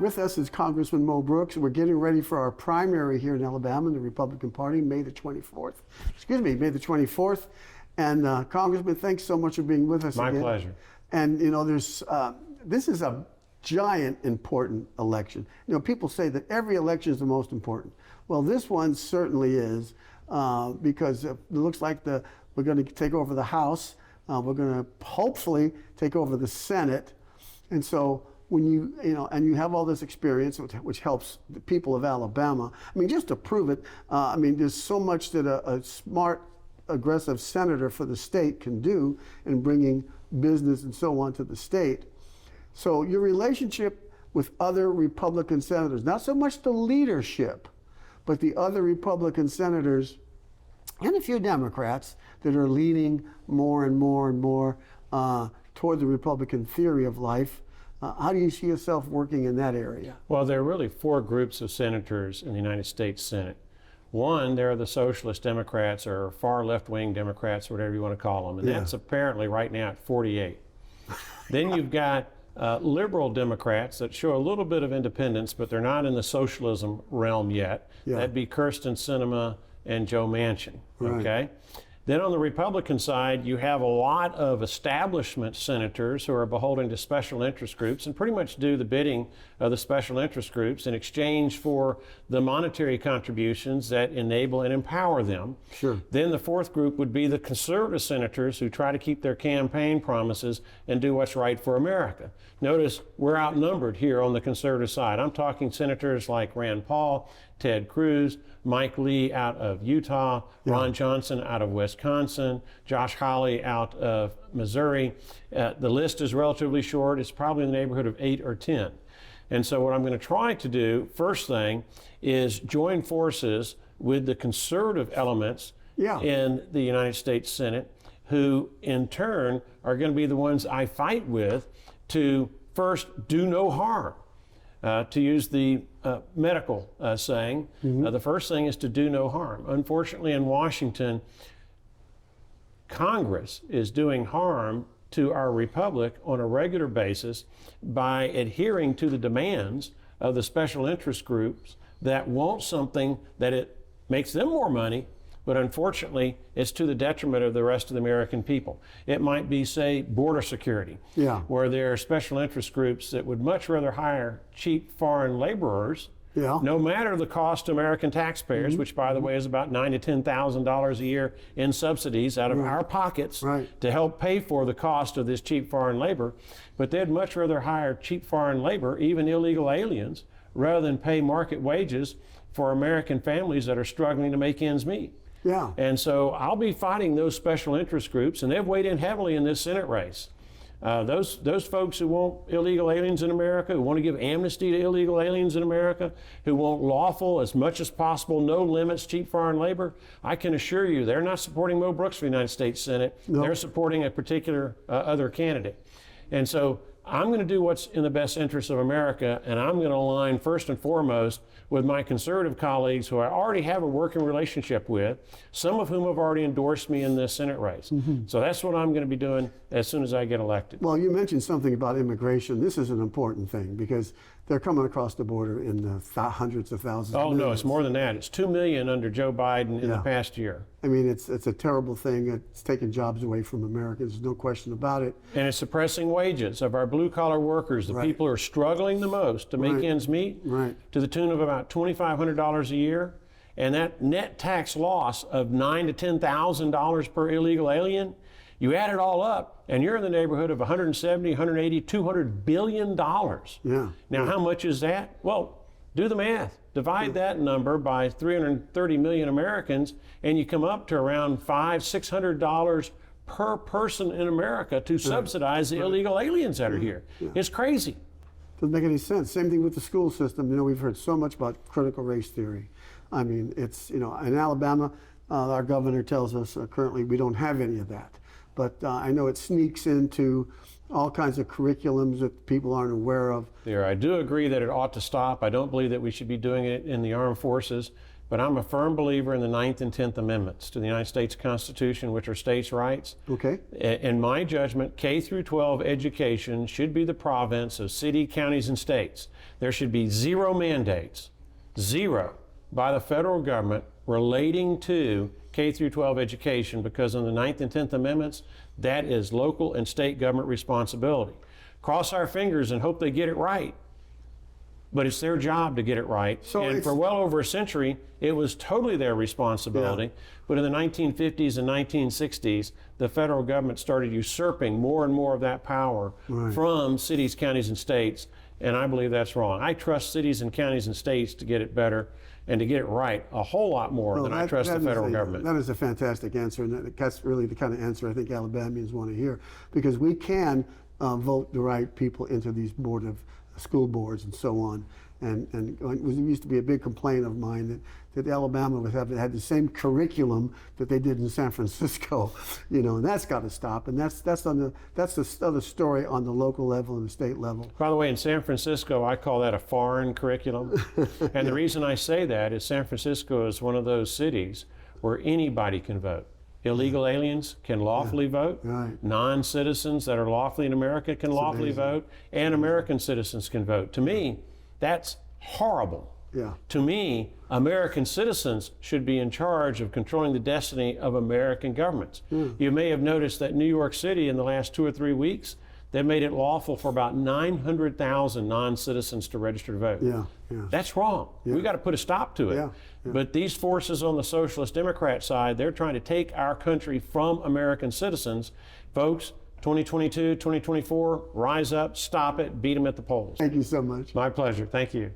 With us is Congressman Mo Brooks. We're getting ready for our primary here in Alabama in the Republican Party, May the 24th. May the 24th. And Congressman, thanks so much for being with us My again. pleasure. And you know, this is a giant important election. You know, people say that every election is the most important. Well, this one certainly is, because it looks like we're going to take over the House. We're going to hopefully take over the Senate. And so when you have all this experience, which helps the people of Alabama, I mean, just to prove it, there's so much that a smart, aggressive senator for the state can do in bringing business and so on to the state. So your relationship with other Republican senators, not so much the leadership, but the other Republican senators and a few Democrats that are leaning more and more and more toward the Republican theory of life. How do you see yourself working in that area? Well, there are really four groups of senators in the United States Senate. One, there are the Socialist Democrats or far left-wing Democrats, whatever you want to call them, and that's apparently right now at 48. Then you've got liberal Democrats that show a little bit of independence, but they're not in the socialism realm yet. That'd be Kyrsten Sinema and Joe Manchin, okay? Then on the Republican side, you have a lot of establishment senators who are beholden to special interest groups and pretty much do the bidding of the special interest groups in exchange for the monetary contributions that enable and empower them. Sure. Then the fourth group would be the conservative senators who try to keep their campaign promises and do what's right for America. Notice we're outnumbered here on the conservative side. I'm talking senators like Rand Paul, Ted Cruz, Mike Lee out of Utah, Ron Johnson out of Wisconsin, Josh Hawley out of Missouri. The list is relatively short. It's probably in the neighborhood of 8 or 10. And so what I'm going to try to do, first thing, is join forces with the conservative elements in the United States Senate, who in turn are going to be the ones I fight with to first do no harm. To use the medical saying, the first thing is to do no harm. Unfortunately, in Washington, Congress is doing harm to our republic on a regular basis by adhering to the demands of the special interest groups that want something that it makes them more money, but unfortunately, it's to the detriment of the rest of the American people. It might be, say, border security, where there are special interest groups that would much rather hire cheap foreign laborers, no matter the cost to American taxpayers, which, by the way, is about $9,000 to $10,000 a year in subsidies out of our pockets to help pay for the cost of this cheap foreign labor. But they'd much rather hire cheap foreign labor, even illegal aliens, rather than pay market wages for American families that are struggling to make ends meet. And so I'll be fighting those special interest groups, and they've weighed in heavily in this Senate race. Those folks who want illegal aliens in America, who want to give amnesty to illegal aliens in America, who want lawful, as much as possible, no limits, cheap foreign labor, I can assure you they're not supporting Mo Brooks for the United States Senate. They're supporting a particular other candidate. And so I'm going to do what's in the best interest of America, and I'm going to align first and foremost with my conservative colleagues who I already have a working relationship with, some of whom have already endorsed me in this Senate race. So that's what I'm going to be doing as soon as I get elected. Well, you mentioned something about immigration. This is an important thing because they're coming across the border in the hundreds of thousands. Oh, no, it's more than that. It's 2 million under Joe Biden in the past year. I mean, it's a terrible thing. It's taking jobs away from Americans. There's no question about it. And it's suppressing wages of our blue-collar workers, the people who are struggling the most to make ends meet, to the tune of about $2,500 a year. And that net tax loss of $9,000 to $10,000 per illegal alien, you add it all up, and you're in the neighborhood of 170, 180, $200 billion. Now, how much is that? Well, do the math. Divide that number by 330 million Americans, and you come up to around $500, $600 per person in America to subsidize the illegal aliens that are here. It's crazy. Doesn't make any sense. Same thing with the school system. You know, we've heard so much about critical race theory. I mean, it's, you know, in Alabama, our governor tells us currently we don't have any of that. But I know it sneaks into all kinds of curriculums that people aren't aware of. I do agree that it ought to stop. I don't believe that we should be doing it in the armed forces. but I'm a firm believer in the 9th and 10th Amendments to the United States Constitution, which are states' rights. Okay. In my judgment, K through 12 education should be the province of city, counties, and states. There should be zero mandates, zero, by the federal government relating to K through 12 education, because in the 9th and 10th Amendments, that is local and state government responsibility. Cross our fingers and hope they get it right. But it's their job to get it right. So and for well over a century, it was totally their responsibility. Yeah. But in the 1950s and 1960s, the federal government started usurping more and more of that power from cities, counties, and states. And I believe that's wrong. I trust cities and counties and states to get it better and to get it right a whole lot more than I trust the federal government. That is a fantastic answer, and that's really the kind of answer I think Alabamians want to hear, because we can vote the right people into these school boards and so on. And it used to be a big complaint of mine that Alabama had the same curriculum that they did in San Francisco, and that's got to stop. And that's the other story on the local level and the state level. By the way, in San Francisco, I call that a foreign curriculum. And the reason I say that is San Francisco is one of those cities where anybody can vote. Illegal aliens can lawfully vote. Right. Non-citizens that are lawfully in America can lawfully vote, and American citizens can vote. To me, that's horrible. Yeah. To me, American citizens should be in charge of controlling the destiny of American governments. You may have noticed that New York City in the last 2 or 3 weeks, they've made it lawful for about 900,000 non-citizens to register to vote. Yeah. That's wrong. We got to put a stop to it. Yeah. But these forces on the Socialist Democrat side, they're trying to take our country from American citizens. Folks, 2022, 2024, rise up, stop it, beat them at the polls. Thank you so much. My pleasure. Thank you.